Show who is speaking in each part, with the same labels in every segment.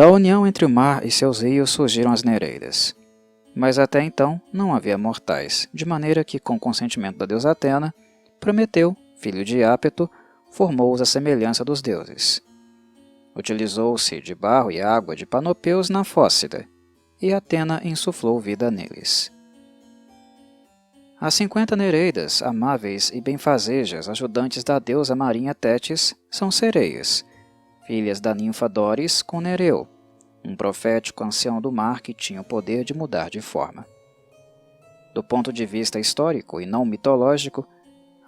Speaker 1: Da união entre o mar e seus rios surgiram as Nereidas. Mas até então não havia mortais, de maneira que, com consentimento da deusa Atena, Prometeu, filho de Ápeto, formou-os à semelhança dos deuses. Utilizou-se de barro e água de Panopeus na Fócida, e Atena insuflou vida neles. As 50 Nereidas, amáveis e benfazejas ajudantes da deusa marinha Tétis, são sereias, filhas da ninfa Dóris com Nereu, um profético ancião do mar que tinha o poder de mudar de forma. Do ponto de vista histórico e não mitológico,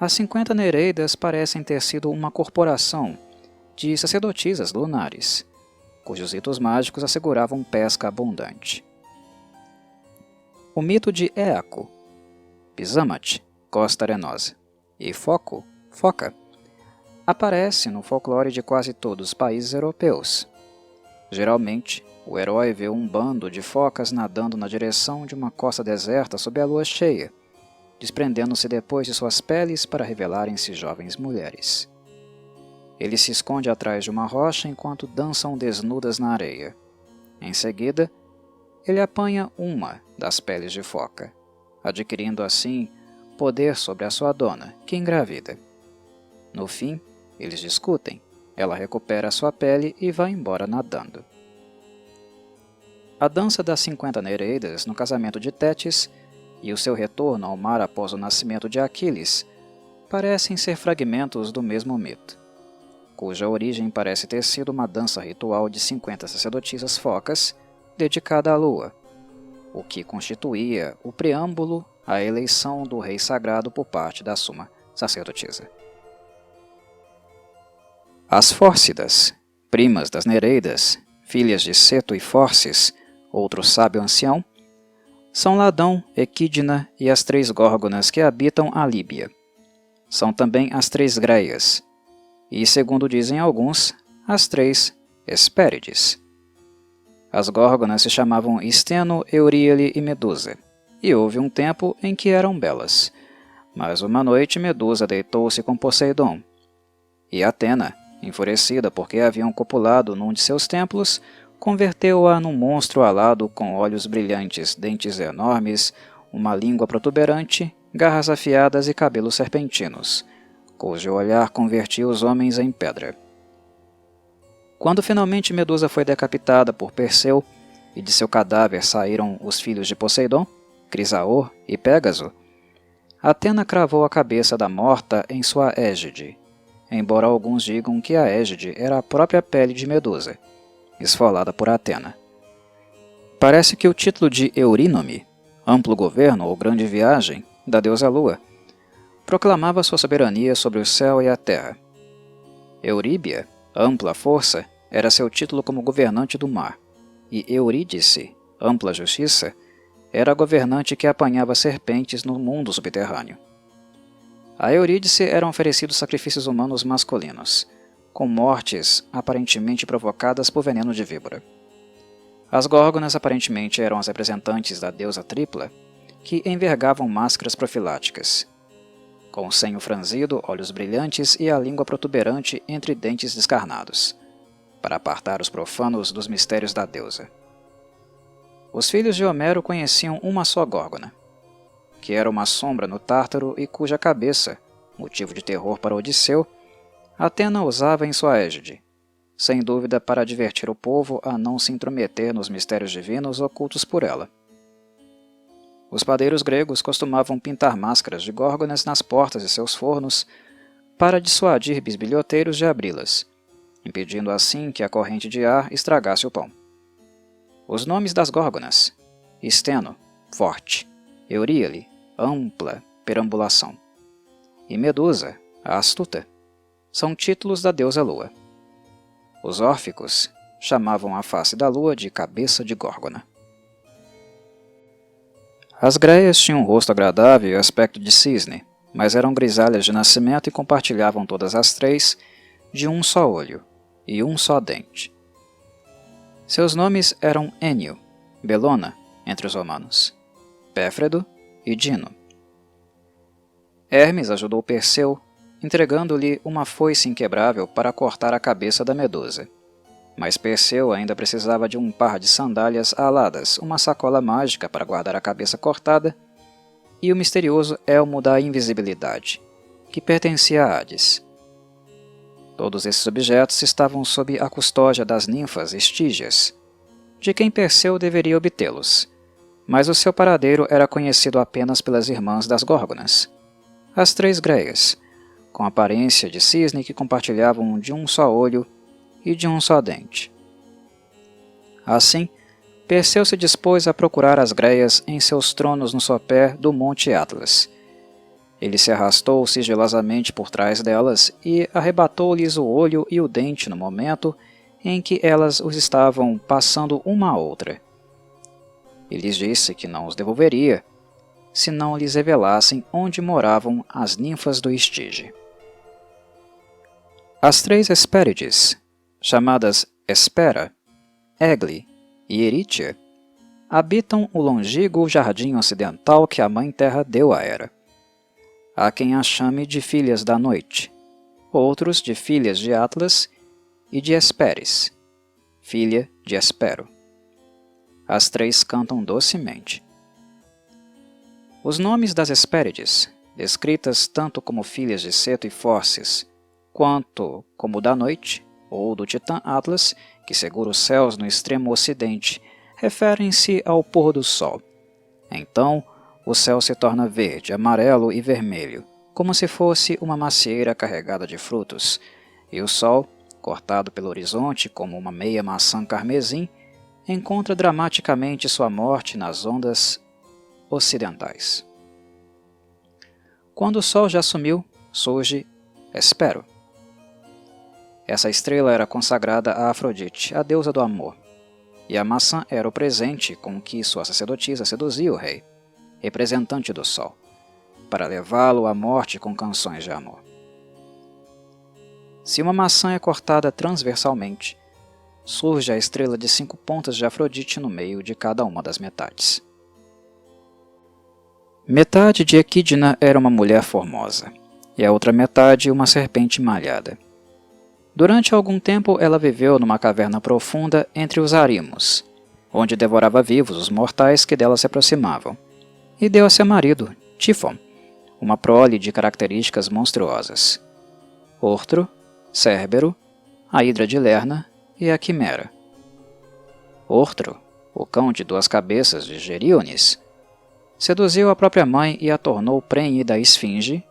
Speaker 1: as 50 Nereidas parecem ter sido uma corporação de sacerdotisas lunares, cujos ritos mágicos asseguravam pesca abundante. O mito de Éaco, Pizamate, costa arenosa, e Foco, foca, aparece no folclore de quase todos os países europeus. Geralmente, o herói vê um bando de focas nadando na direção de uma costa deserta sob a lua cheia, desprendendo-se depois de suas peles para revelarem-se jovens mulheres. Ele se esconde atrás de uma rocha enquanto dançam desnudas na areia. Em seguida, ele apanha uma das peles de foca, adquirindo assim poder sobre a sua dona, que engravida. No fim, eles discutem, ela recupera a sua pele e vai embora nadando. A dança das 50 Nereidas no casamento de Tétis e o seu retorno ao mar após o nascimento de Aquiles parecem ser fragmentos do mesmo mito, cuja origem parece ter sido uma dança ritual de 50 sacerdotisas focas dedicada à lua, o que constituía o preâmbulo à eleição do rei sagrado por parte da suma sacerdotisa. As Fórcidas, primas das Nereidas, filhas de Ceto e Fórcis, outro sábio ancião, são Ladão, Equidna e as 3 Górgonas que habitam a Líbia. São também as 3 Greias, e, segundo dizem alguns, as 3 Hespérides. As Górgonas se chamavam Steno, Euríale e Medusa, e houve um tempo em que eram belas. Mas uma noite Medusa deitou-se com Poseidon, e Atena, enfurecida porque haviam copulado num de seus templos, converteu-a num monstro alado com olhos brilhantes, dentes enormes, uma língua protuberante, garras afiadas e cabelos serpentinos, cujo olhar convertia os homens em pedra. Quando finalmente Medusa foi decapitada por Perseu, e de seu cadáver saíram os filhos de Poseidon, Crisaor e Pégaso, Atena cravou a cabeça da morta em sua égide, embora alguns digam que a égide era a própria pele de Medusa, esfolada por Atena. Parece que o título de Eurínome, amplo governo ou grande viagem, da deusa Lua, proclamava sua soberania sobre o céu e a terra. Euríbia, ampla força, era seu título como governante do mar, e Eurídice, ampla justiça, era a governante que apanhava serpentes no mundo subterrâneo. A Eurídice eram oferecidos sacrifícios humanos masculinos, com mortes aparentemente provocadas por veneno de víbora. As Górgonas aparentemente eram as representantes da deusa tripla, que envergavam máscaras profiláticas, com o senho franzido, olhos brilhantes e a língua protuberante entre dentes descarnados, para apartar os profanos dos mistérios da deusa. Os filhos de Homero conheciam uma só Górgona, que era uma sombra no Tártaro e cuja cabeça, motivo de terror para Odisseu, Atena usava em sua égide, sem dúvida para advertir o povo a não se intrometer nos mistérios divinos ocultos por ela. Os padeiros gregos costumavam pintar máscaras de górgonas nas portas de seus fornos para dissuadir bisbilhoteiros de abri-las, impedindo assim que a corrente de ar estragasse o pão. Os nomes das górgonas: Steno, forte; Euríale, ampla perambulação; e Medusa, a astuta, são títulos da deusa Lua. Os órficos chamavam a face da lua de cabeça de górgona. As Greias tinham um rosto agradável e aspecto de cisne, mas eram grisalhas de nascimento e compartilhavam todas as 3 de um só olho e um só dente. Seus nomes eram Énio, Belona, entre os romanos, Péfredo e Dino. Hermes ajudou Perseu, entregando-lhe uma foice inquebrável para cortar a cabeça da Medusa. Mas Perseu ainda precisava de um par de sandálias aladas, uma sacola mágica para guardar a cabeça cortada e o misterioso elmo da invisibilidade, que pertencia a Hades. Todos esses objetos estavam sob a custódia das ninfas Estígias, de quem Perseu deveria obtê-los, mas o seu paradeiro era conhecido apenas pelas irmãs das Górgonas, as três Greias, com aparência de cisne que compartilhavam de um só olho e de um só dente. Assim, Perseu se dispôs a procurar as Greias em seus tronos no sopé do Monte Atlas. Ele se arrastou sigilosamente por trás delas e arrebatou-lhes o olho e o dente no momento em que elas os estavam passando uma a outra. E lhes disse que não os devolveria, se não lhes revelassem onde moravam as ninfas do Estige. As três Hespérides, chamadas Hespera, Egle e Eritia, habitam o longínquo jardim ocidental que a Mãe Terra deu a Hera. Há quem a chame de filhas da noite, outros de filhas de Atlas e de Hespéris, filha de Hespero. As três cantam docemente. Os nomes das Hespérides, descritas tanto como filhas de Ceto e Fórcis, quanto como da noite, ou do titã Atlas, que segura os céus no extremo ocidente, referem-se ao pôr do sol. Então, o céu se torna verde, amarelo e vermelho, como se fosse uma macieira carregada de frutos, e o sol, cortado pelo horizonte como uma meia maçã carmesim, encontra dramaticamente sua morte nas ondas ocidentais. Quando o sol já sumiu, surge Hespero. Essa estrela era consagrada a Afrodite, a deusa do amor, e a maçã era o presente com que sua sacerdotisa seduzia o rei, representante do sol, para levá-lo à morte com canções de amor. Se uma maçã é cortada transversalmente, surge a estrela de 5 pontas de Afrodite no meio de cada uma das metades. Metade de Equidna era uma mulher formosa, e a outra metade uma serpente malhada. Durante algum tempo ela viveu numa caverna profunda entre os arimos, onde devorava vivos os mortais que dela se aproximavam, e deu a seu marido, Tífon, uma prole de características monstruosas: Ortro, Cérbero, a Hidra de Lerna e a Quimera. Ortro, o cão de 2 cabeças de Geriones, seduziu a própria mãe e a tornou prenhe da Esfinge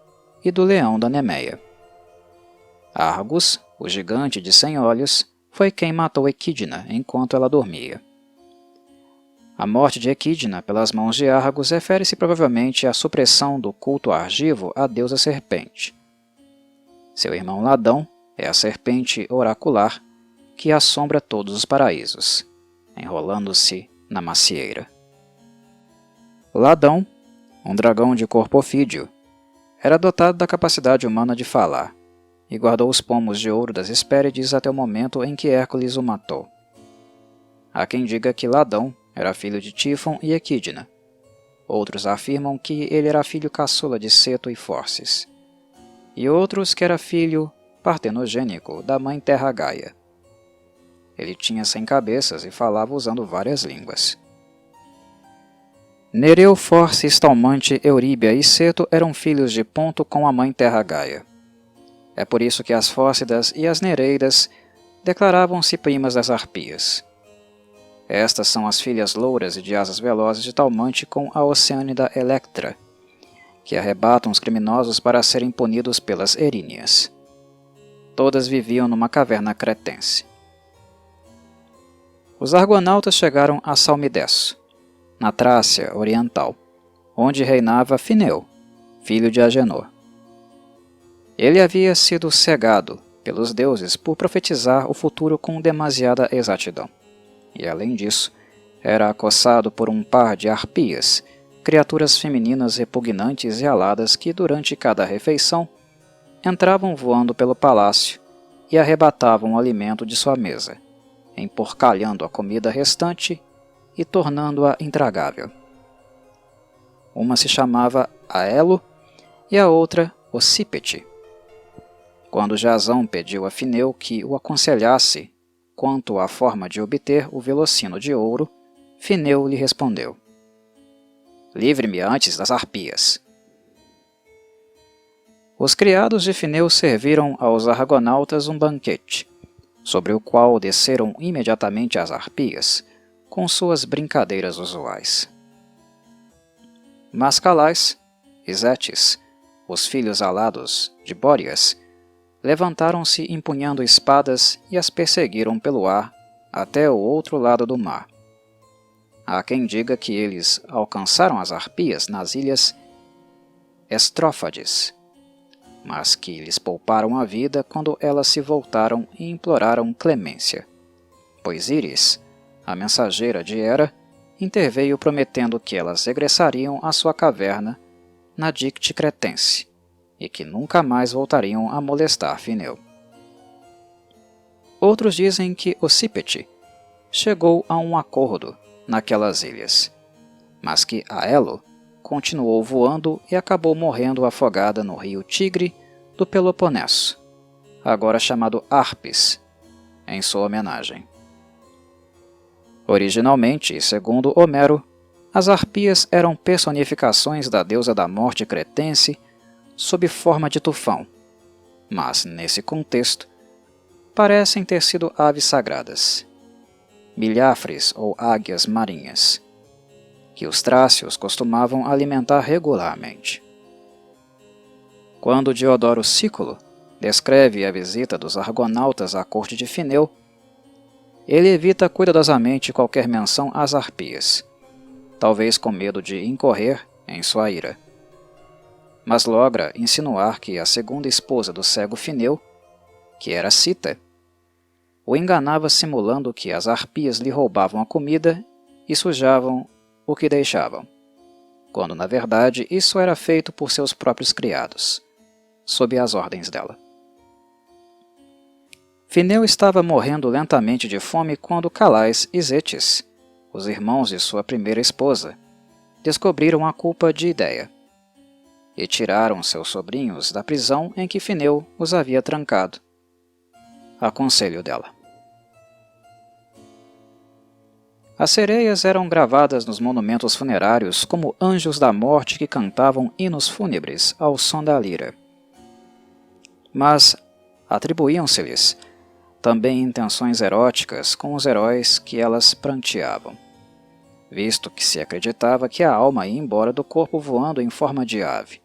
Speaker 1: e do leão da Nemeia. Argus, o gigante de 100 olhos, foi quem matou Equidna enquanto ela dormia. A morte de Equidna pelas mãos de Argus refere-se provavelmente à supressão do culto argivo à deusa serpente. Seu irmão Ladão é a serpente oracular que assombra todos os paraísos, enrolando-se na macieira. Ladão, um dragão de corpo ofídio, era dotado da capacidade humana de falar, e guardou os pomos de ouro das Hespérides até o momento em que Hércules o matou. Há quem diga que Ladão era filho de Tífon e Equidna. Outros afirmam que ele era filho caçula de Ceto e Fórcis, e outros que era filho partenogênico da Mãe Terra Gaia. Ele tinha 100 cabeças e falava usando várias línguas. Nereu, Fórcis, Talmante, Euríbia e Ceto eram filhos de Ponto com a Mãe Terra Gaia. É por isso que as Fócidas e as Nereidas declaravam-se primas das Harpias. Estas são as filhas louras e de asas velozes de Talmante com a oceânida Electra, que arrebatam os criminosos para serem punidos pelas Eríneas. Todas viviam numa caverna cretense. Os argonautas chegaram a Salmidesso, na Trácia oriental, onde reinava Fineu, filho de Agenor. Ele havia sido cegado pelos deuses por profetizar o futuro com demasiada exatidão. E, além disso, era acossado por um par de harpias, criaturas femininas repugnantes e aladas que, durante cada refeição, entravam voando pelo palácio e arrebatavam o alimento de sua mesa, emporcalhando a comida restante e tornando-a intragável. Uma se chamava Aelo e a outra Ossípete. Quando Jasão pediu a Fineu que o aconselhasse quanto à forma de obter o velocino de ouro, Fineu lhe respondeu: livre-me antes das harpias. Os criados de Fineu serviram aos argonautas um banquete, sobre o qual desceram imediatamente as harpias, com suas brincadeiras usuais. Mas Calais e Zetes, os filhos alados de Bóreas, levantaram-se empunhando espadas e as perseguiram pelo ar até o outro lado do mar. Há quem diga que eles alcançaram as harpias nas ilhas Estrófades, mas que lhes pouparam a vida quando elas se voltaram e imploraram clemência, pois Íris, a mensageira de Hera, interveio prometendo que elas regressariam à sua caverna na Dicte Cretense e que nunca mais voltariam a molestar Fineu. Outros dizem que Ossípete chegou a um acordo naquelas ilhas, mas que Aelo continuou voando e acabou morrendo afogada no rio Tigre do Peloponeso, agora chamado Arpes, em sua homenagem. Originalmente, segundo Homero, as harpias eram personificações da deusa da morte cretense sob forma de tufão, mas, nesse contexto, parecem ter sido aves sagradas, milhafres ou águias marinhas, que os trácios costumavam alimentar regularmente. Quando Diodoro Sículo descreve a visita dos argonautas à corte de Fineu, ele evita cuidadosamente qualquer menção às harpias, talvez com medo de incorrer em sua ira, mas logra insinuar que a segunda esposa do cego Fineu, que era Cita, o enganava simulando que as harpias lhe roubavam a comida e sujavam o que deixavam, quando na verdade isso era feito por seus próprios criados, sob as ordens dela. Fineu estava morrendo lentamente de fome quando Calais e Zetes, os irmãos de sua primeira esposa, descobriram a culpa de Ideia e tiraram seus sobrinhos da prisão em que Fineu os havia trancado, a conselho dela. As sereias eram gravadas nos monumentos funerários como anjos da morte que cantavam hinos fúnebres ao som da lira. Mas atribuíam-se-lhes também intenções eróticas com os heróis que elas pranteavam, visto que se acreditava que a alma ia embora do corpo voando em forma de ave.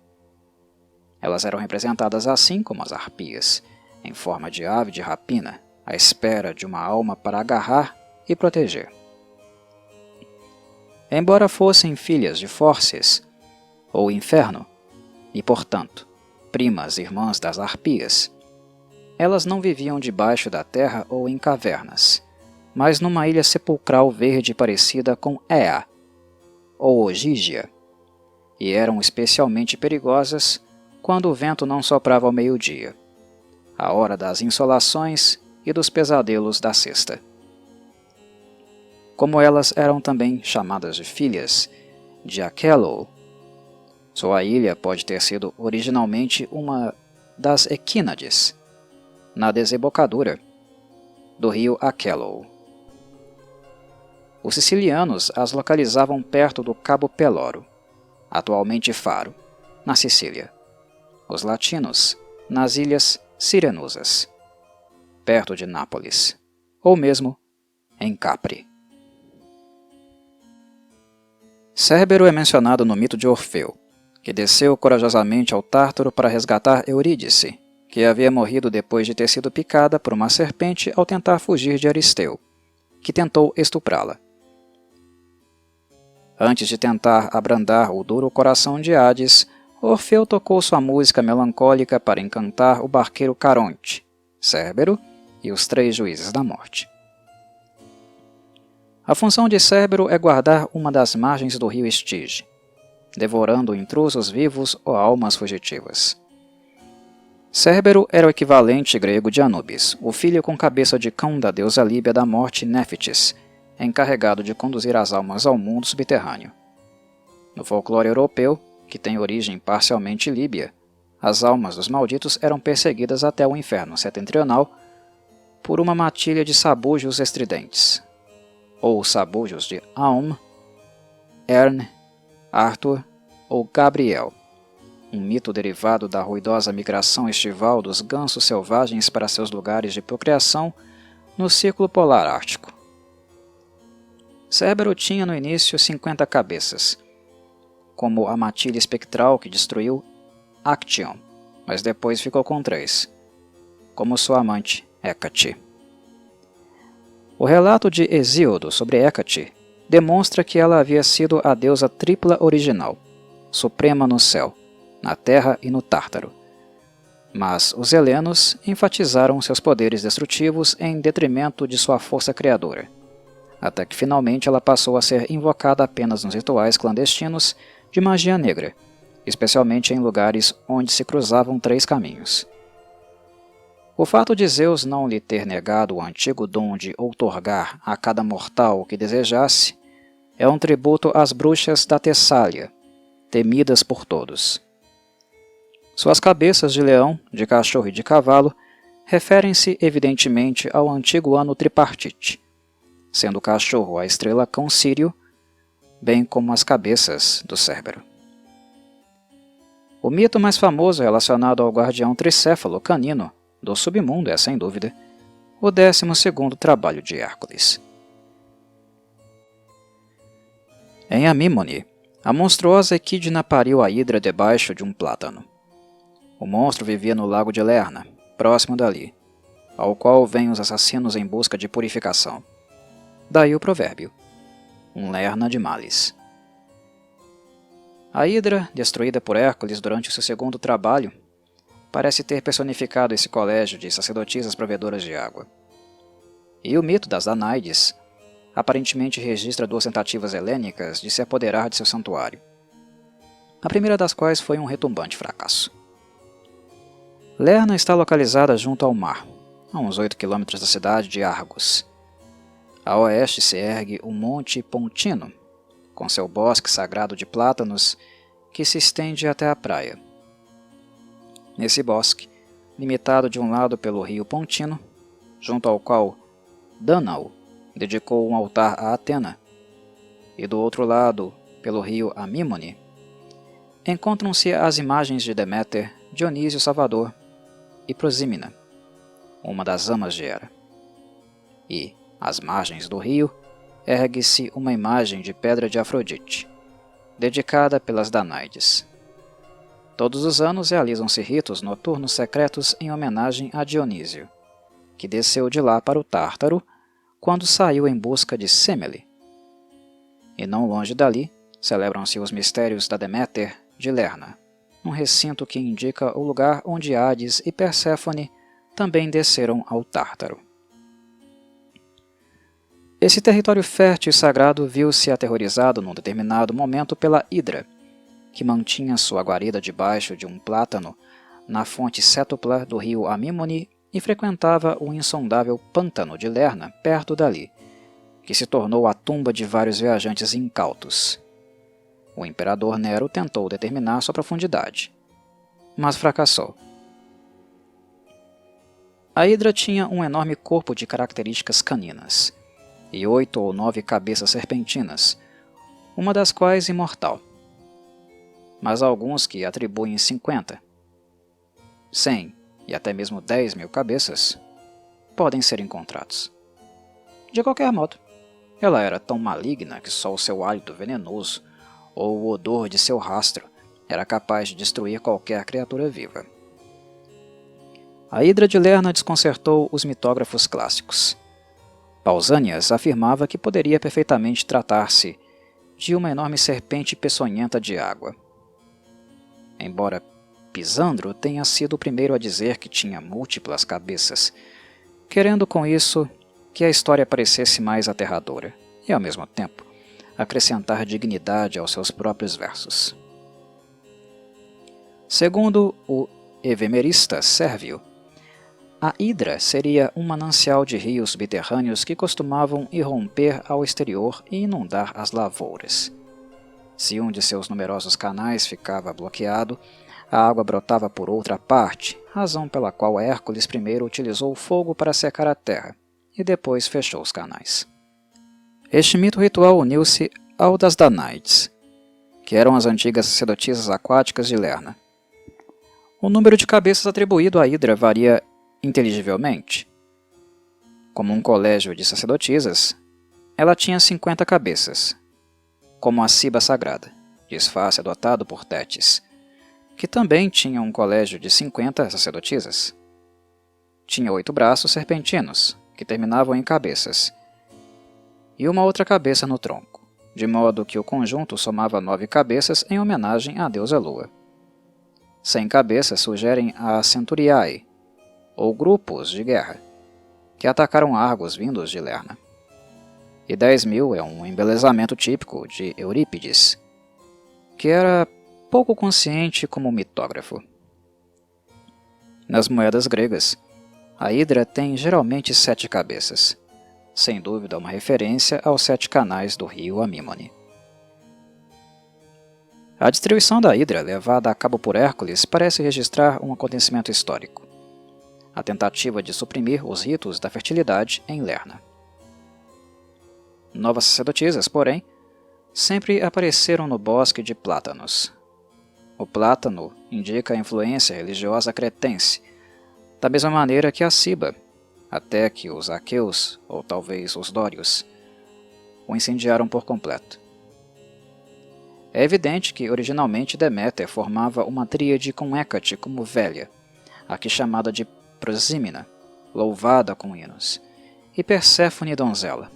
Speaker 1: Elas eram representadas assim como as harpias, em forma de ave de rapina, à espera de uma alma para agarrar e proteger. Embora fossem filhas de Fórces, ou Inferno, e, portanto, primas irmãs das harpias, elas não viviam debaixo da terra ou em cavernas, mas numa ilha sepulcral verde parecida com Ea, ou Ogígia, e eram especialmente perigosas quando o vento não soprava ao meio-dia, a hora das insolações e dos pesadelos da sexta. Como elas eram também chamadas de filhas de Aquelou, sua ilha pode ter sido originalmente uma das Equínades, na desembocadura do rio Aquelou. Os sicilianos as localizavam perto do Cabo Peloro, atualmente Faro, na Sicília. Os latinos, nas ilhas Sirenusas, perto de Nápoles, ou mesmo em Capri. Cérbero é mencionado no mito de Orfeu, que desceu corajosamente ao Tártaro para resgatar Eurídice, que havia morrido depois de ter sido picada por uma serpente ao tentar fugir de Aristeu, que tentou estuprá-la. Antes de tentar abrandar o duro coração de Hades, Orfeu tocou sua música melancólica para encantar o barqueiro Caronte, Cérbero e os 3 juízes da morte. A função de Cérbero é guardar uma das margens do rio Estige, devorando intrusos vivos ou almas fugitivas. Cérbero era o equivalente grego de Anubis, o filho com cabeça de cão da deusa líbia da morte Néfitis, encarregado de conduzir as almas ao mundo subterrâneo. No folclore europeu, que tem origem parcialmente líbia, as almas dos malditos eram perseguidas até o inferno setentrional por uma matilha de sabujos estridentes, ou sabujos de Aum, Ern, Arthur ou Gabriel, um mito derivado da ruidosa migração estival dos gansos selvagens para seus lugares de procriação no Círculo Polar Ártico. Cérbero tinha no início 50 cabeças, como a matilha espectral que destruiu Actium, mas depois ficou com 3, como sua amante Hécate. O relato de Hesíodo sobre Hécate demonstra que ela havia sido a deusa tripla original, suprema no céu, na terra e no Tártaro. Mas os helenos enfatizaram seus poderes destrutivos em detrimento de sua força criadora, até que finalmente ela passou a ser invocada apenas nos rituais clandestinos de magia negra, especialmente em lugares onde se cruzavam 3 caminhos. O fato de Zeus não lhe ter negado o antigo dom de outorgar a cada mortal o que desejasse é um tributo às bruxas da Tessália, temidas por todos. Suas cabeças de leão, de cachorro e de cavalo referem-se evidentemente ao antigo ano tripartite, sendo o cachorro a estrela Cão Sírio, bem como as cabeças do Cérbero. O mito mais famoso relacionado ao guardião tricéfalo canino do submundo é, sem dúvida, o 12º trabalho de Hércules. Em Amímone, a monstruosa Equidna pariu a Hidra debaixo de um plátano. O monstro vivia no lago de Lerna, próximo dali, ao qual vêm os assassinos em busca de purificação. Daí o provérbio, um Lerna de males. A Hidra, destruída por Hércules durante o seu 2º trabalho, parece ter personificado esse colégio de sacerdotisas provedoras de água. E o mito das Danaides aparentemente registra 2 tentativas helênicas de se apoderar de seu santuário, a primeira das quais foi um retumbante fracasso. Lerna está localizada junto ao mar, a uns 8 quilômetros da cidade de Argos. A oeste se ergue o Monte Pontino, com seu bosque sagrado de plátanos que se estende até a praia. Nesse bosque, limitado de um lado pelo rio Pontino, junto ao qual Dânao dedicou um altar a Atena, e do outro lado, pelo rio Amímone, encontram-se as imagens de Deméter, Dionísio Salvador e Prosímina, uma das amas de Hera. E, às margens do rio, ergue-se uma imagem de pedra de Afrodite, dedicada pelas Danaides. Todos os anos realizam-se ritos noturnos secretos em homenagem a Dionísio, que desceu de lá para o Tártaro quando saiu em busca de Semele. E não longe dali, celebram-se os mistérios da Deméter de Lerna, um recinto que indica o lugar onde Hades e Perséfone também desceram ao Tártaro. Esse território fértil e sagrado viu-se aterrorizado num determinado momento pela Hidra, que mantinha sua guarida debaixo de um plátano na fonte cétupla do rio Amímone e frequentava o insondável pântano de Lerna perto dali, que se tornou a tumba de vários viajantes incautos. O imperador Nero tentou determinar sua profundidade, mas fracassou. A Hidra tinha um enorme corpo de características caninas e 8 ou 9 cabeças serpentinas, uma das quais imortal. Mas há alguns que atribuem 50, 100 e até mesmo 10 mil cabeças podem ser encontrados. De qualquer modo, ela era tão maligna que só o seu hálito venenoso ou o odor de seu rastro era capaz de destruir qualquer criatura viva. A Hidra de Lerna desconcertou os mitógrafos clássicos. Pausanias afirmava que poderia perfeitamente tratar-se de uma enorme serpente peçonhenta de água. Embora Pisandro tenha sido o primeiro a dizer que tinha múltiplas cabeças, querendo com isso que a história parecesse mais aterradora e, ao mesmo tempo, acrescentar dignidade aos seus próprios versos. Segundo o evemerista Sérvio, a Hidra seria um manancial de rios subterrâneos que costumavam irromper ao exterior e inundar as lavouras. Se um de seus numerosos canais ficava bloqueado, a água brotava por outra parte, razão pela qual Hércules primeiro utilizou o fogo para secar a terra e depois fechou os canais. Este mito ritual uniu-se ao das Danaides, que eram as antigas sacerdotisas aquáticas de Lerna. O número de cabeças atribuído à Hidra varia inteligivelmente. Como um colégio de sacerdotisas, ela tinha 50 cabeças, como a Ciba Sagrada, disfarce adotado por Tétis, que também tinha um colégio de 50 sacerdotisas. Tinha 8 braços serpentinos, que terminavam em cabeças, e uma outra cabeça no tronco, de modo que o conjunto somava 9 cabeças em homenagem à deusa Lua. 100 cabeças sugerem a Centuriae, ou grupos de guerra, que atacaram Argos vindos de Lerna. E 10.000 é um embelezamento típico de Eurípides, que era pouco consciente como mitógrafo. Nas moedas gregas, a Hidra tem geralmente 7 cabeças, sem dúvida uma referência aos 7 canais do rio Amímone. A destruição da Hidra levada a cabo por Hércules parece registrar um acontecimento histórico, a tentativa de suprimir os ritos da fertilidade em Lerna. Novas sacerdotisas, porém, sempre apareceram no bosque de Plátanos. O plátano indica a influência religiosa cretense, da mesma maneira que a Ciba, até que os aqueus, ou talvez os dórios, o incendiaram por completo. É evidente que originalmente Deméter formava uma tríade com Hécate como velha, aqui chamada de Prosímina, louvada com hinos, e Perséfone donzela,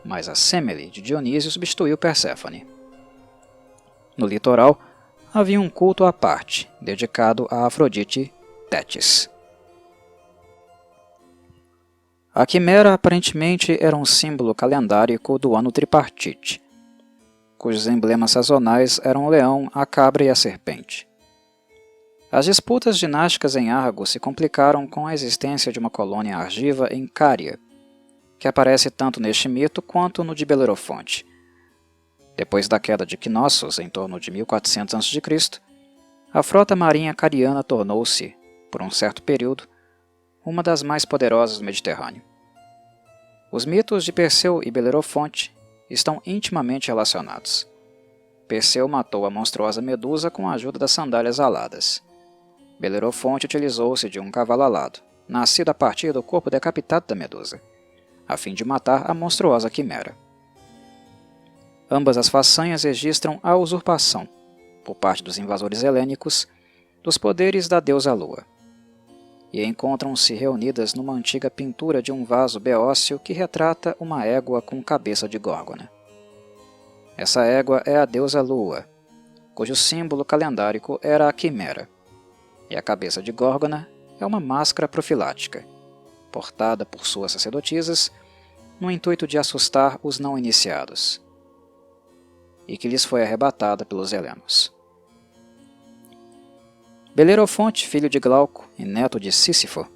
Speaker 1: mas a Semele de Dionísio substituiu Perséfone. No litoral, havia um culto à parte, dedicado a Afrodite Tétis. A quimera aparentemente era um símbolo calendárico do ano tripartite, cujos emblemas sazonais eram o leão, a cabra e a serpente. As disputas dinásticas em Argos se complicaram com a existência de uma colônia argiva em Cária, que aparece tanto neste mito quanto no de Belerofonte. Depois da queda de Knossos, em torno de 1400 a.C., a frota marinha cariana tornou-se, por um certo período, uma das mais poderosas do Mediterrâneo. Os mitos de Perseu e Belerofonte estão intimamente relacionados. Perseu matou a monstruosa Medusa com a ajuda das sandálias aladas. Belerofonte utilizou-se de um cavalo alado, nascido a partir do corpo decapitado da Medusa, a fim de matar a monstruosa quimera. Ambas as façanhas registram a usurpação, por parte dos invasores helênicos, dos poderes da deusa Lua, e encontram-se reunidas numa antiga pintura de um vaso beócio que retrata uma égua com cabeça de górgona. Essa égua é a deusa Lua, cujo símbolo calendárico era a quimera, e a cabeça de górgona é uma máscara profilática, portada por suas sacerdotisas no intuito de assustar os não iniciados, e que lhes foi arrebatada pelos helenos. Belerofonte, filho de Glauco e neto de Sísifo,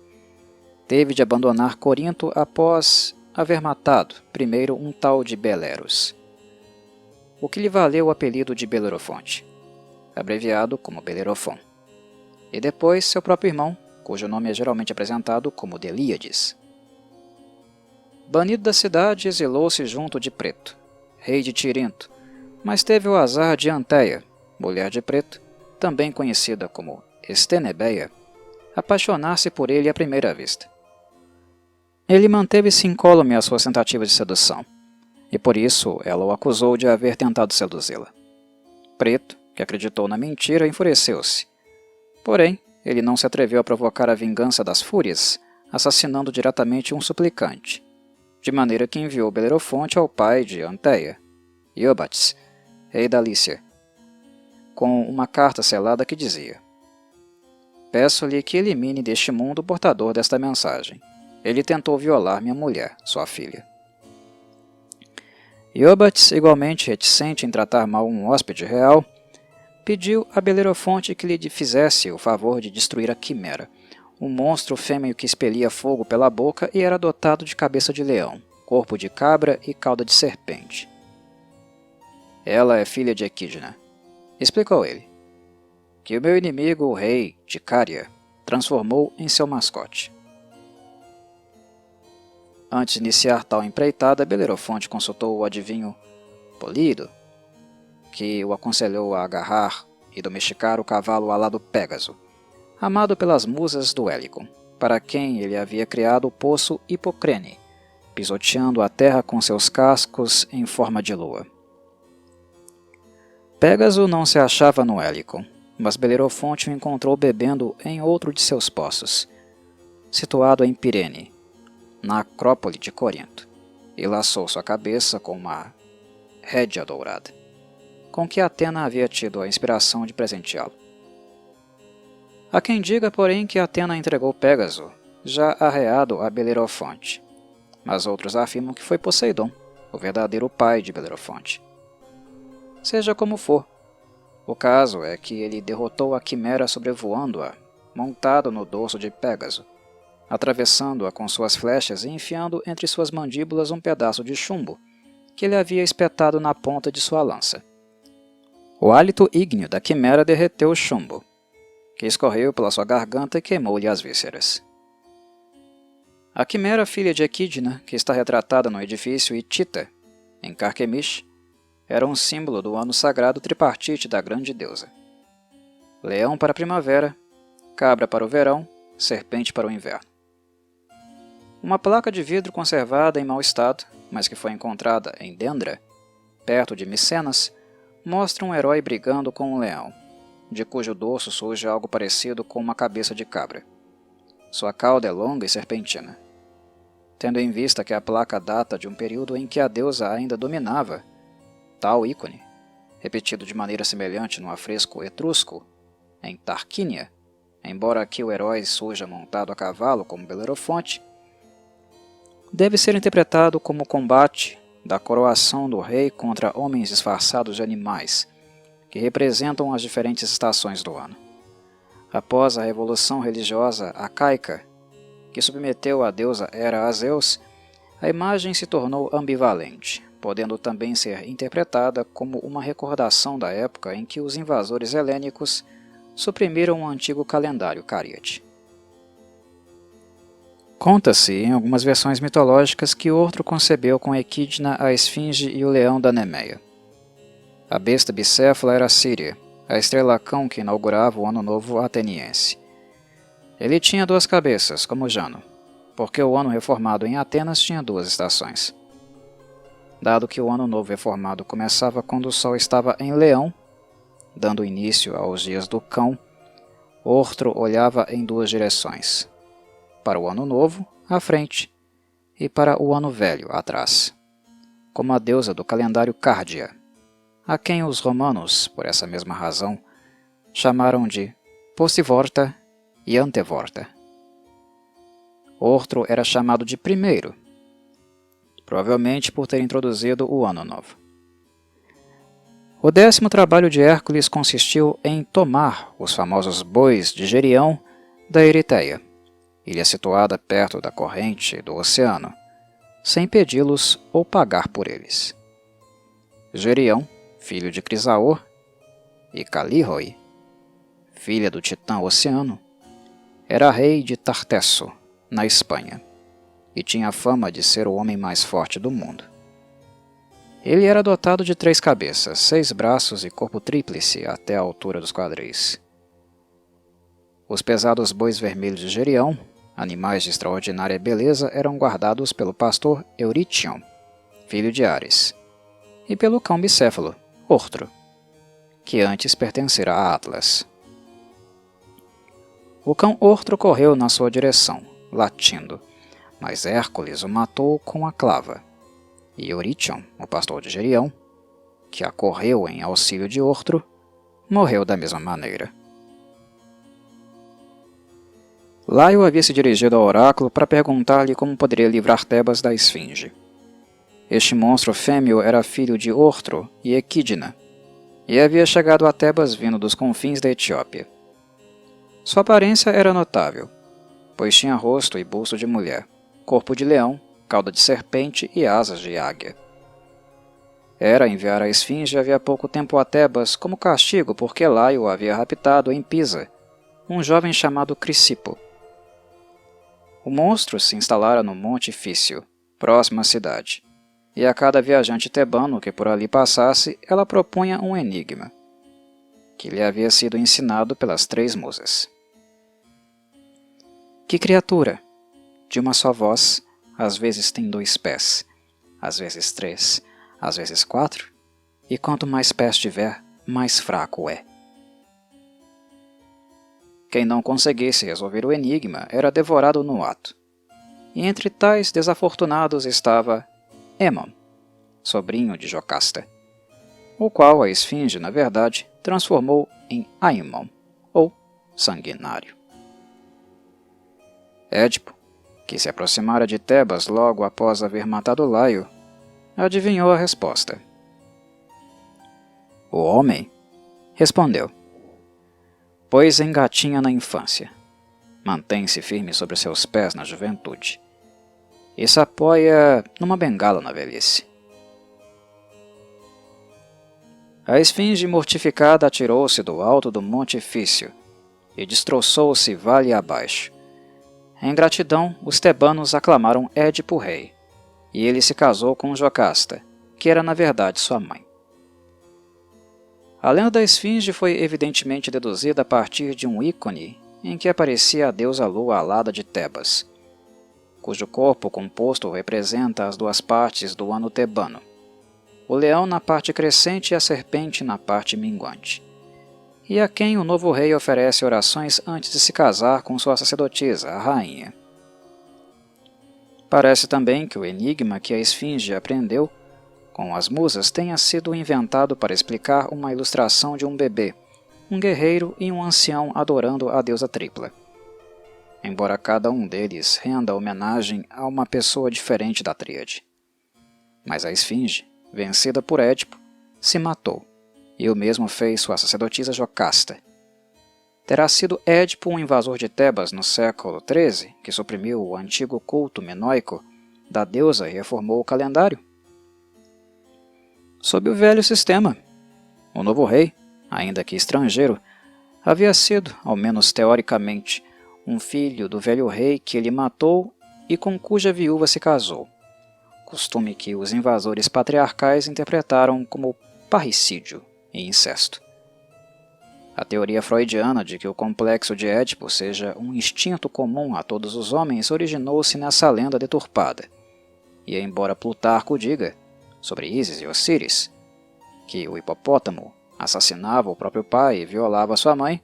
Speaker 1: teve de abandonar Corinto após haver matado primeiro um tal de Beleros, o que lhe valeu o apelido de Belerofonte, abreviado como Belerofon, e depois seu próprio irmão, cujo nome é geralmente apresentado como Delíades. Banido da cidade, exilou-se junto de Preto, rei de Tirinto, mas teve o azar de Anteia, mulher de Preto, também conhecida como Estenebeia, apaixonar-se por ele à primeira vista. Ele manteve-se incólume às suas tentativas de sedução, e por isso ela o acusou de haver tentado seduzi-la. Preto, que acreditou na mentira, enfureceu-se. Porém, ele não se atreveu a provocar a vingança das fúrias, assassinando diretamente um suplicante, de maneira que enviou Belerofonte ao pai de Anteia, Iobates, rei da Lícia, com uma carta selada que dizia: "Peço-lhe que elimine deste mundo o portador desta mensagem. Ele tentou violar minha mulher, sua filha." Iobates, igualmente reticente em tratar mal um hóspede real, pediu a Belerofonte que lhe fizesse o favor de destruir a quimera, um monstro fêmeo que expelia fogo pela boca e era dotado de cabeça de leão, corpo de cabra e cauda de serpente. "Ela é filha de Equidna", explicou ele, que o meu inimigo, o rei de Cária, transformou em seu mascote. Antes de iniciar tal empreitada, Belerofonte consultou o adivinho Polído, que o aconselhou a agarrar e domesticar o cavalo alado Pégaso, amado pelas musas do Hélico, para quem ele havia criado o poço Hipocrene, pisoteando a terra com seus cascos em forma de lua. Pégaso não se achava no Hélico, mas Belerofonte o encontrou bebendo em outro de seus poços, situado em Pirene, na Acrópole de Corinto, e laçou sua cabeça com uma rédea dourada, com que Atena havia tido a inspiração de presenteá-lo. Há quem diga, porém, que Atena entregou Pégaso, já arreado a Belerofonte, mas outros afirmam que foi Poseidon, o verdadeiro pai de Belerofonte. Seja como for, o caso é que ele derrotou a quimera sobrevoando-a, montado no dorso de Pégaso, atravessando-a com suas flechas e enfiando entre suas mandíbulas um pedaço de chumbo que ele havia espetado na ponta de sua lança. O hálito ígneo da quimera derreteu o chumbo, que escorreu pela sua garganta e queimou-lhe as vísceras. A quimera, filha de Equidna, que está retratada no edifício Hitita, em Carquemish, era um símbolo do ano sagrado tripartite da grande deusa. Leão para a primavera, cabra para o verão, serpente para o inverno. Uma placa de vidro conservada em mau estado, mas que foi encontrada em Dendra, perto de Micenas, mostra um herói brigando com um leão, de cujo dorso surge algo parecido com uma cabeça de cabra. Sua cauda é longa e serpentina. Tendo em vista que a placa data de um período em que a deusa ainda dominava, tal ícone, repetido de maneira semelhante no afresco etrusco, em Tarquínia, embora aqui o herói surja montado a cavalo como Belerofonte, deve ser interpretado como o combate da coroação do rei contra homens disfarçados de animais, que representam as diferentes estações do ano. Após a revolução religiosa arcaica, que submeteu a deusa Hera a Zeus, a imagem se tornou ambivalente, podendo também ser interpretada como uma recordação da época em que os invasores helênicos suprimiram o antigo calendário cariate. Conta-se, em algumas versões mitológicas, que Ortro concebeu com Equidna a esfinge e o leão da Nemeia. A besta bicéfala era Síria, a estrela-cão que inaugurava o Ano Novo ateniense. Ele tinha 2 cabeças, como Jano, porque o ano reformado em Atenas tinha 2 estações. Dado que o Ano Novo reformado começava quando o Sol estava em Leão, dando início aos dias do Cão, Ortro olhava em 2 direções, para o Ano Novo, à frente, e para o Ano Velho, atrás, como a deusa do calendário Cárdia, a quem os romanos, por essa mesma razão, chamaram de Possivorta e Antevorta. Ortro era chamado de primeiro, provavelmente por ter introduzido o Ano Novo. O 10º trabalho de Hércules consistiu em tomar os famosos bois de Gerião da Eritéia, ilha situada perto da corrente do oceano, sem pedi-los ou pagar por eles. Gerião, filho de Crisaor, e Calíroe, filha do titã Oceano, era rei de Tartesso, na Espanha, e tinha fama de ser o homem mais forte do mundo. Ele era dotado de 3 cabeças, 6 braços e corpo tríplice até a altura dos quadris. Os pesados bois vermelhos de Gerião, animais de extraordinária beleza, eram guardados pelo pastor Eurítion, filho de Ares, e pelo cão bicéfalo, Ortro, que antes pertencera a Atlas. O cão Ortro correu na sua direção, latindo, mas Hércules o matou com a clava, e Eurítion, o pastor de Gerião, que acorreu em auxílio de Ortro, morreu da mesma maneira. Laio havia se dirigido ao oráculo para perguntar-lhe como poderia livrar Tebas da esfinge. Este monstro fêmeo era filho de Ortro e Equidna, e havia chegado a Tebas vindo dos confins da Etiópia. Sua aparência era notável, pois tinha rosto e busto de mulher, corpo de leão, cauda de serpente e asas de águia. era enviar a esfinge havia pouco tempo a Tebas como castigo porque Laio havia raptado em Pisa um jovem chamado Crisipo. O monstro se instalara no Monte Fício, próximo à cidade, e a cada viajante tebano que por ali passasse, ela propunha um enigma, que lhe havia sido ensinado pelas 3 musas. Que criatura, de uma só voz, às vezes tem 2 pés, às vezes 3, às vezes 4, e quanto mais pés tiver, mais fraco é. Quem não conseguisse resolver o enigma era devorado no ato. E entre tais desafortunados estava Aemon, sobrinho de Jocasta, o qual a esfinge, na verdade, transformou em Aemon, ou sanguinário. Édipo, que se aproximara de Tebas logo após haver matado Laio, adivinhou a resposta. O homem respondeu: pois engatinha na infância, mantém-se firme sobre seus pés na juventude, e se apoia numa bengala na velhice. A esfinge mortificada atirou-se do alto do Monte Fício e destroçou-se vale abaixo. Em gratidão, os tebanos aclamaram Édipo rei, e ele se casou com Jocasta, que era na verdade sua mãe. A lenda da esfinge foi evidentemente deduzida a partir de um ícone em que aparecia a deusa lua alada de Tebas, cujo corpo composto representa as 2 partes do ano tebano, o leão na parte crescente e a serpente na parte minguante, e a quem o novo rei oferece orações antes de se casar com sua sacerdotisa, a rainha. Parece também que o enigma que a esfinge aprendeu com as musas tenha sido inventado para explicar uma ilustração de um bebê, um guerreiro e um ancião adorando a deusa tripla, embora cada um deles renda homenagem a uma pessoa diferente da tríade. Mas a esfinge, vencida por Édipo, se matou, e o mesmo fez sua sacerdotisa Jocasta. Terá sido Édipo um invasor de Tebas no século XIII que suprimiu o antigo culto minoico da deusa e reformou o calendário? Sob o velho sistema, o novo rei, ainda que estrangeiro, havia sido, ao menos teoricamente, um filho do velho rei que ele matou e com cuja viúva se casou, costume que os invasores patriarcais interpretaram como parricídio e incesto. A teoria freudiana de que o complexo de Édipo seja um instinto comum a todos os homens originou-se nessa lenda deturpada, e embora Plutarco diga, sobre Ísis e Osíris, que o hipopótamo assassinava o próprio pai e violava sua mãe,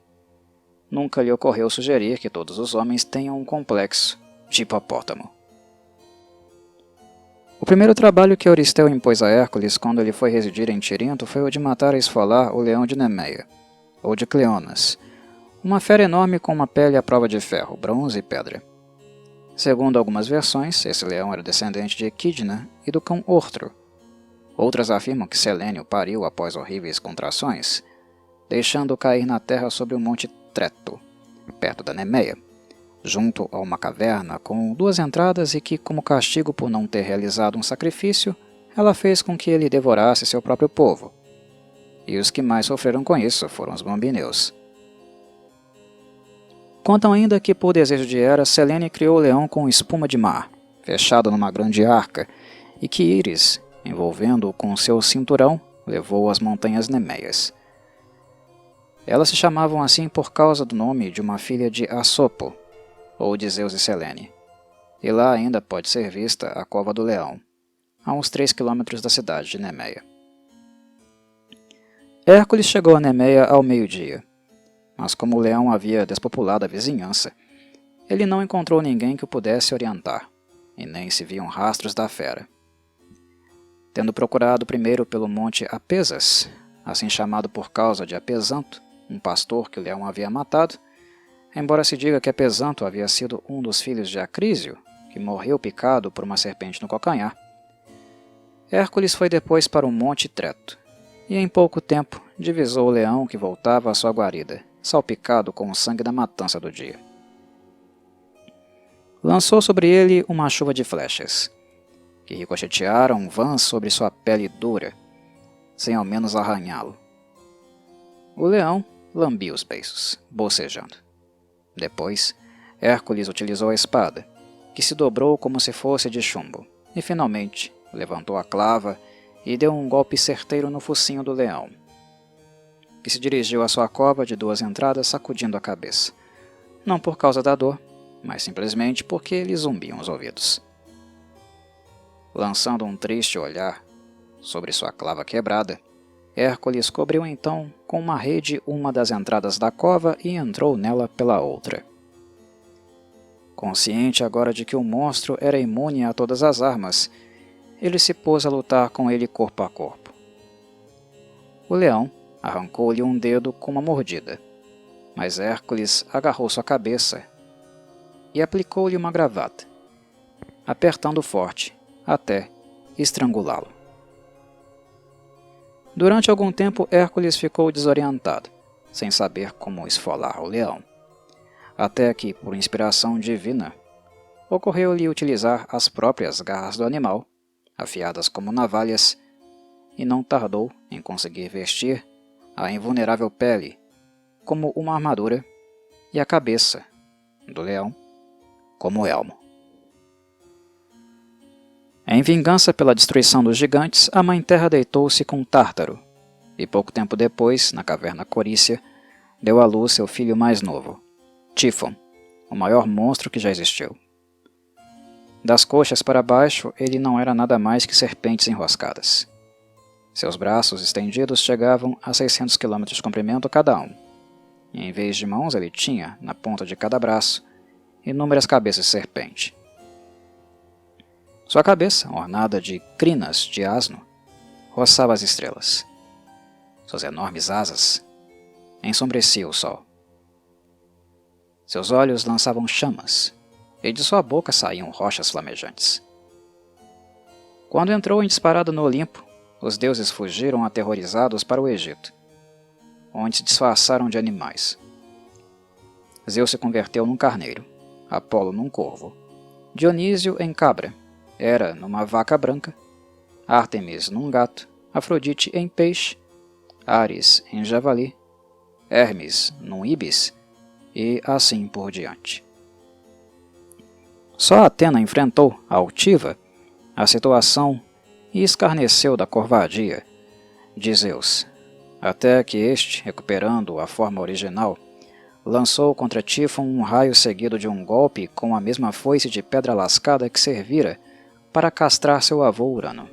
Speaker 1: nunca lhe ocorreu sugerir que todos os homens tenham um complexo de hipopótamo. O primeiro trabalho que Euristeu impôs a Hércules quando ele foi residir em Tirinto foi o de matar e esfolar o leão de Nemeia, ou de Cleonas, uma fera enorme com uma pele à prova de ferro, bronze e pedra. Segundo algumas versões, esse leão era descendente de Equidna e do cão Ortro. Outras afirmam que Selênio pariu após horríveis contrações, deixando-o cair na terra sobre o monte Treto, perto da Nemeia, junto a uma caverna com 2 entradas e que, como castigo por não ter realizado um sacrifício, ela fez com que ele devorasse seu próprio povo. E os que mais sofreram com isso foram os bambineus. Contam ainda que, por desejo de Hera, Selene criou o leão com espuma de mar, fechado numa grande arca, e que Íris, envolvendo-o com seu cinturão, levou às montanhas Nemeias. Elas se chamavam assim por causa do nome de uma filha de Assopo, ou de Zeus e Selene, e lá ainda pode ser vista a Cova do Leão, a uns 3 quilômetros da cidade de Nemeia. Hércules chegou a Nemeia ao meio-dia, mas como o leão havia despopulado a vizinhança, ele não encontrou ninguém que o pudesse orientar, e nem se viam rastros da fera. Tendo procurado primeiro pelo monte Apesas, assim chamado por causa de Apesanto, um pastor que o leão havia matado, embora se diga que Apesanto havia sido um dos filhos de Acrísio, que morreu picado por uma serpente no calcanhar, Hércules foi depois para o monte Treto, e em pouco tempo divisou o leão que voltava à sua guarida, salpicado com o sangue da matança do dia. Lançou sobre ele uma chuva de flechas, que ricochetearam vãs sobre sua pele dura, sem ao menos arranhá-lo. O leão lambia os beiços, bocejando. Depois, Hércules utilizou a espada, que se dobrou como se fosse de chumbo, e finalmente levantou a clava e deu um golpe certeiro no focinho do leão, que se dirigiu à sua cova de 2 entradas sacudindo a cabeça, não por causa da dor, mas simplesmente porque lhe zumbiam os ouvidos. Lançando um triste olhar sobre sua clava quebrada, Hércules cobriu então com uma rede uma das entradas da cova e entrou nela pela outra. Consciente agora de que o monstro era imune a todas as armas, ele se pôs a lutar com ele corpo a corpo. O leão arrancou-lhe um dedo com uma mordida, mas Hércules agarrou sua cabeça e aplicou-lhe uma gravata, apertando forte, até estrangulá-lo. Durante algum tempo, Hércules ficou desorientado, sem saber como esfolar o leão, até que, por inspiração divina, ocorreu-lhe utilizar as próprias garras do animal, afiadas como navalhas, e não tardou em conseguir vestir a invulnerável pele como uma armadura e a cabeça do leão como elmo. Em vingança pela destruição dos gigantes, a Mãe Terra deitou-se com Tártaro, e pouco tempo depois, na caverna Corícia, deu à luz seu filho mais novo, Tífon, o maior monstro que já existiu. Das coxas para baixo, ele não era nada mais que serpentes enroscadas. Seus braços estendidos chegavam a 600 km de comprimento cada um, e em vez de mãos ele tinha, na ponta de cada braço, inúmeras cabeças de serpente. Sua cabeça, ornada de crinas de asno, roçava as estrelas. Suas enormes asas ensombreciam o sol. Seus olhos lançavam chamas, e de sua boca saíam rochas flamejantes. Quando entrou em disparada no Olimpo, os deuses fugiram aterrorizados para o Egito, onde se disfarçaram de animais. Zeus se converteu num carneiro, Apolo num corvo, Dionísio em cabra, Hera numa vaca branca, Ártemis num gato, Afrodite em peixe, Ares em javali, Hermes num ibis e assim por diante. Só Atena enfrentou, altiva, a situação e escarneceu da covardia de Zeus, até que este, recuperando a forma original, lançou contra Tífon um raio seguido de um golpe com a mesma foice de pedra lascada que servira para castrar seu avô Urano.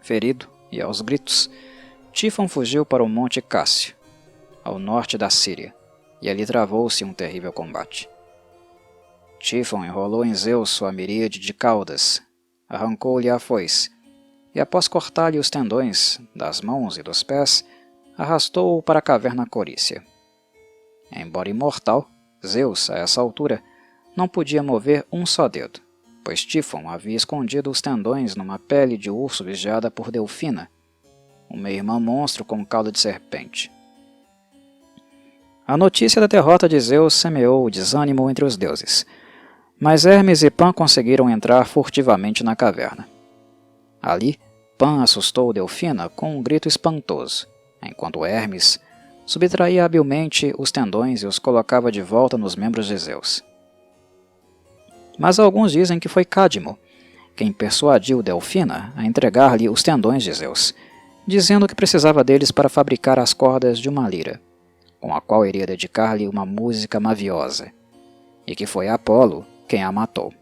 Speaker 1: Ferido e aos gritos, Tífon fugiu para o Monte Cássio, ao norte da Síria, e ali travou-se um terrível combate. Tífon enrolou em Zeus sua miríade de caudas, arrancou-lhe a foice, e após cortar-lhe os tendões das mãos e dos pés, arrastou-o para a caverna Corícia. Embora imortal, Zeus, a essa altura, não podia mover um só dedo, pois Tífon havia escondido os tendões numa pele de urso vigiada por Delfina, uma irmã monstro com cauda de serpente. A notícia da derrota de Zeus semeou o desânimo entre os deuses, mas Hermes e Pan conseguiram entrar furtivamente na caverna. Ali, Pan assustou Delfina com um grito espantoso, enquanto Hermes subtraía habilmente os tendões e os colocava de volta nos membros de Zeus. Mas alguns dizem que foi Cadmo quem persuadiu Delfina a entregar-lhe os tendões de Zeus, dizendo que precisava deles para fabricar as cordas de uma lira, com a qual iria dedicar-lhe uma música maviosa, e que foi Apolo quem a matou.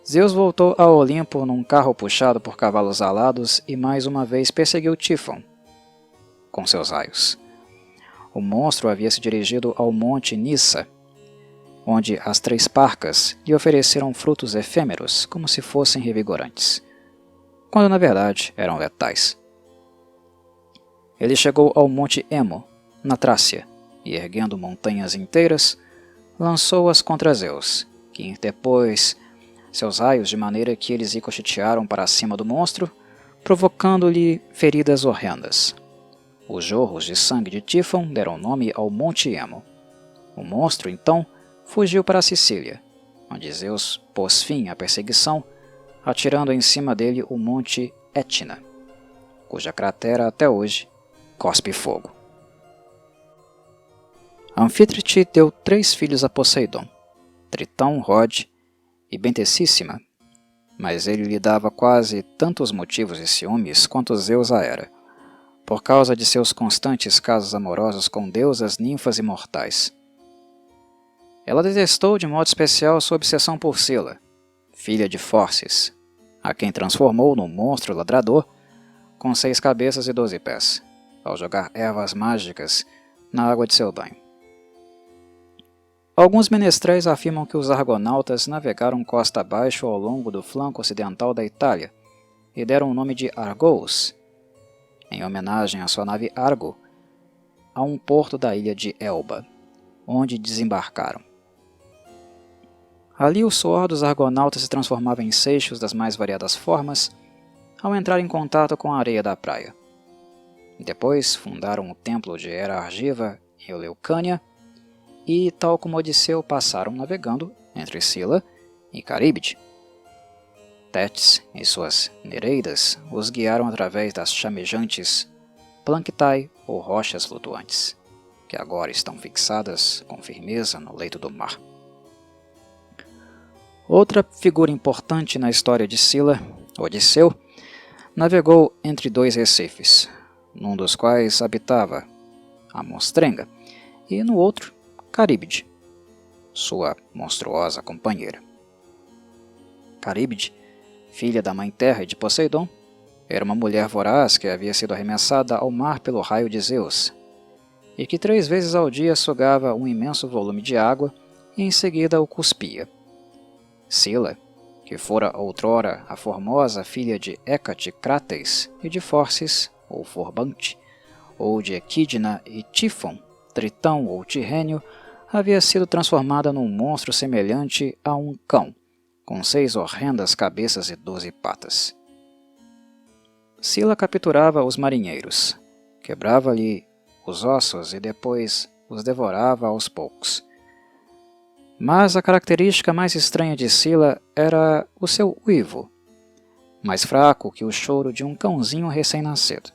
Speaker 1: Zeus voltou ao Olimpo num carro puxado por cavalos alados e mais uma vez perseguiu Tífon com seus raios. O monstro havia se dirigido ao monte Nissa, onde as 3 parcas lhe ofereceram frutos efêmeros como se fossem revigorantes, quando na verdade eram letais. Ele chegou ao monte Emo, na Trácia, e erguendo montanhas inteiras, lançou-as contra Zeus, que interpôs seus raios de maneira que eles ricochetearam para cima do monstro, provocando-lhe feridas horrendas. Os jorros de sangue de Tífon deram nome ao Monte Emo. O monstro, então, fugiu para a Sicília, onde Zeus pôs fim à perseguição, atirando em cima dele o Monte Etna, cuja cratera até hoje cospe fogo. Anfítrite deu 3 filhos a Poseidon, Tritão, Rod e Bentecíssima, mas ele lhe dava quase tantos motivos de ciúmes quanto Zeus a Hera, por causa de seus constantes casos amorosos com deusas, ninfas e mortais. Ela detestou de modo especial sua obsessão por Scylla, filha de Phorcys, a quem transformou num monstro ladrador com 6 cabeças e 12 pés, ao jogar ervas mágicas na água de seu banho. Alguns menestréis afirmam que os argonautas navegaram costa abaixo ao longo do flanco ocidental da Itália e deram o nome de Argos, em homenagem à sua nave Argo, a um porto da ilha de Elba, onde desembarcaram. Ali o suor dos argonautas se transformava em seixos das mais variadas formas ao entrar em contato com a areia da praia. Depois fundaram o templo de Hera Argiva em Eleucânia e, tal como Odisseu, passaram navegando entre Scylla e Caríbide. Tétis e suas Nereidas os guiaram através das chamejantes planctai ou rochas flutuantes, que agora estão fixadas com firmeza no leito do mar. Outra figura importante na história de Scylla, Odisseu, navegou entre 2 recifes, num dos quais habitava a monstrenga e no outro Caríbide, sua monstruosa companheira. Caríbide, filha da Mãe Terra e de Poseidon, era uma mulher voraz que havia sido arremessada ao mar pelo raio de Zeus, e que 3 vezes ao dia sugava um imenso volume de água e em seguida o cuspia. Scylla, que fora outrora a formosa filha de Hécate Crates e de Phorcys, ou Forbante, ou de Equidna e Tífon, Tritão ou Tirrênio, havia sido transformada num monstro semelhante a um cão, com 6 horrendas cabeças e 12 patas. Scylla capturava os marinheiros, quebrava-lhe os ossos e depois os devorava aos poucos. Mas a característica mais estranha de Scylla era o seu uivo, mais fraco que o choro de um cãozinho recém-nascido.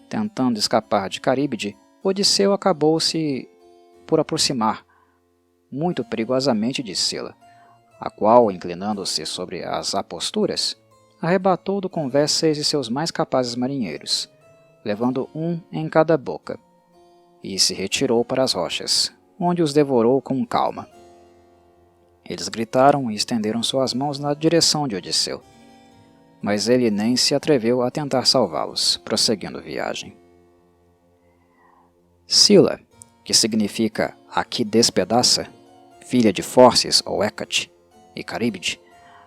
Speaker 1: Tentando escapar de Caríbide, Odisseu acabou-se por aproximar muito perigosamente de Scylla, a qual, inclinando-se sobre as aposturas, arrebatou do convés 6 de seus mais capazes marinheiros, levando um em cada boca, e se retirou para as rochas, onde os devorou com calma. Eles gritaram e estenderam suas mãos na direção de Odisseu, mas ele nem se atreveu a tentar salvá-los, prosseguindo viagem. Scylla, que significa a que despedaça, filha de Phorcys ou Hécate, e Caríbide,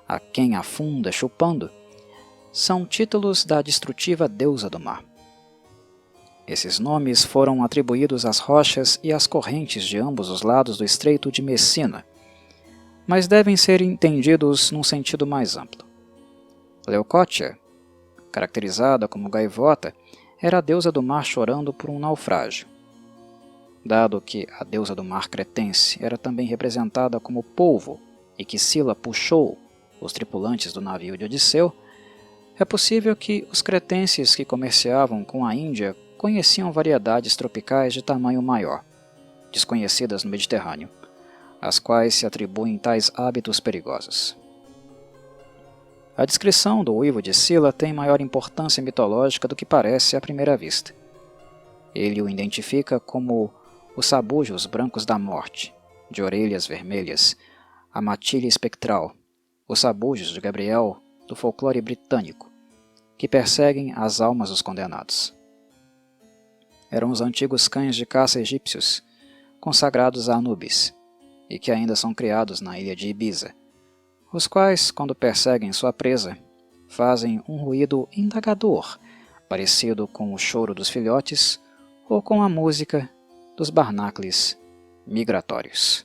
Speaker 1: a quem afunda chupando, são títulos da destrutiva deusa do mar. Esses nomes foram atribuídos às rochas e às correntes de ambos os lados do Estreito de Messina, mas devem ser entendidos num sentido mais amplo. Leucótia, caracterizada como gaivota, era a deusa do mar chorando por um naufrágio. Dado que a deusa do mar cretense era também representada como polvo e que Scylla puxou os tripulantes do navio de Odisseu, é possível que os cretenses que comerciavam com a Índia conheciam variedades tropicais de tamanho maior, desconhecidas no Mediterrâneo, às quais se atribuem tais hábitos perigosos. A descrição do uivo de Scylla tem maior importância mitológica do que parece à primeira vista. Ele o identifica como os sabujos brancos da morte, de orelhas vermelhas, a matilha espectral, os sabujos de Gabriel do folclore britânico, que perseguem as almas dos condenados. Eram os antigos cães de caça egípcios, consagrados a Anubis, e que ainda são criados na ilha de Ibiza, os quais, quando perseguem sua presa, fazem um ruído indagador, parecido com o choro dos filhotes ou com a música dos barnacles migratórios.